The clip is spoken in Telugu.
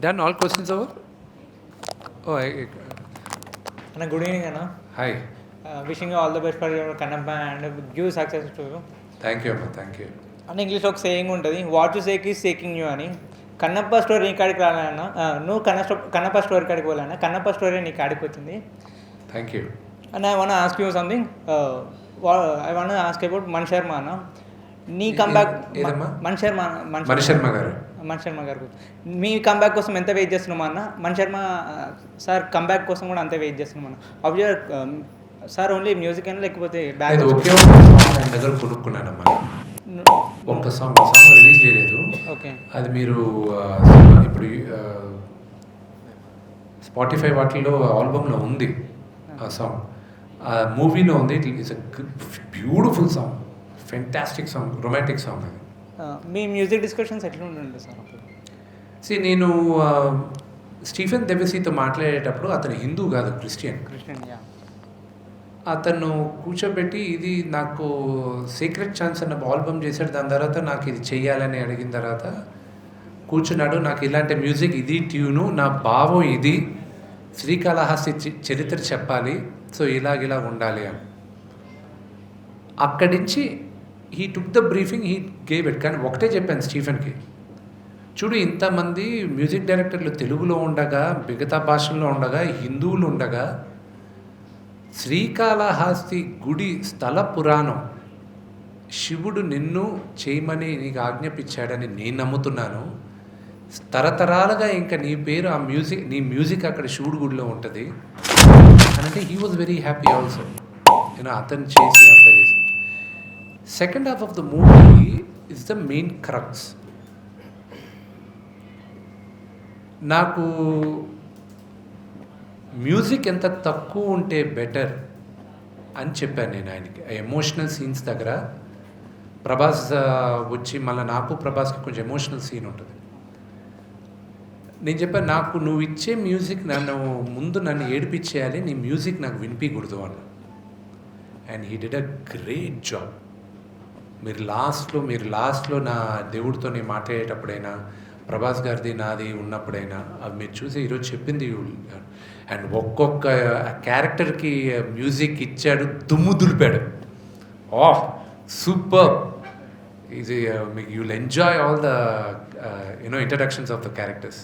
Done all questions over? Oh, Anna, good evening, Anna. Hi. Wishing you all the best for your Kannappa and give success to you. Thank you, Amma. Thank you. అన్న ఇంగ్లీష్లో ఒక సేయింగ్ ఉంటుంది, what you seek is seeking you అని. కన్నప్ప స్టోరీ నీ కాడికి రాలన్న, నువ్వు కన్నప్ప స్టోరీ కాడికి పోలేనా, కన్నప్ప స్టోరీ నీ కాడికి వచ్చింది. Thank you. And I want ask you something. I want ask about Mani Sharma అన్న. నీ కంబ్యాక్ మణి శర్మ గారు మీ కంబ్యాక్ కోసం ఎంత వెయిట్ చేస్తున్నామా అన్న? మణి శర్మ సార్ కంబ్యాక్ కోసం కూడా అంతే వెయిట్ చేస్తున్నాం అన్న. అబ్జర్ సార్ ఓన్లీ మ్యూజిక్ అని లేకపోతే బ్యాక్ ఒకే దగ్గర కొనుక్కున్నానమ్మా. ఒక సాంగ్ రిలీజ్ చేయలేదు. ఓకే, అది మీరు ఇప్పుడు స్పాటిఫై వాటిల్లో ఆల్బమ్లో ఉంది ఆ సాంగ్, ఆ మూవీలో ఉంది. It's a beautiful song, fantastic song, romantic song అది. మీ మ్యూజిక్ డిస్కషన్స్ ఎట్లా ఉండండి సార్? నేను స్టీఫెన్ దెబెసీతో మాట్లాడేటప్పుడు అతను హిందూ కాదు, క్రిస్టియన్. అతను కూర్చోబెట్టి ఇది నాకు సీక్రెట్ ఛాన్స్ అన్న ఆల్బమ్ చేశాడు. దాని తర్వాత నాకు ఇది చెయ్యాలని అడిగిన తర్వాత కూర్చున్నాడు. నాకు ఇలాంటి మ్యూజిక్, ఇది ట్యూను, నా భావం ఇది, శ్రీకాళహస్తి చరిత్ర చెప్పాలి, సో ఇలాగ ఉండాలి అని. అక్కడి నుంచి he took the briefing, he gave it. కానీ ఒకటే చెప్పాను స్టీఫెన్కి, చూడు ఇంతమంది మ్యూజిక్ డైరెక్టర్లు తెలుగులో ఉండగా, మిగతా భాషల్లో ఉండగా, హిందువులు ఉండగా, శ్రీకాళహస్తి గుడి స్థల పురాణం శివుడు నిన్ను చేయమని నీకు ఆజ్ఞాపించాడని నేను నమ్ముతున్నాను. తరతరాలుగా ఇంకా నీ పేరు ఆ మ్యూజిక్, నీ మ్యూజిక్ అక్కడ శివుడు గుడిలో ఉంటుంది అని అంటే he was very happy also. అతను చేసి అంతా చేసి second half of the movie is the main crux. నాకు మ్యూజిక్ ఎంత తక్కువ ఉంటే బెటర్ అని చెప్పాను నేను ఆయనకి. ఎమోషనల్ సీన్స్ దగ్గర ప్రభాస్ వచ్చి మళ్ళీ నాకు ప్రభాస్కి కొంచెం ఎమోషనల్ సీన్ ఉంటుంది. నేను చెప్పాను, నాకు నువ్వు ఇచ్చే మ్యూజిక్ నన్ను ఏడిపించేయాలి, నీ మ్యూజిక్ నాకు వినిపించకూడదు అన్న. And he did a great job. మీరు లాస్ట్లో నా దేవుడితో నేను మాట్లాడేటప్పుడైనా, ప్రభాస్ గారిది నాది ఉన్నప్పుడైనా అవి మీరు చూసి ఈరోజు చెప్పింది. అండ్ ఒక్కొక్క క్యారెక్టర్కి మ్యూజిక్ ఇచ్చాడు, దుమ్ము దులిపాడు. సూపర్. ఇది మీకు you will enjoy all the introductions of the characters.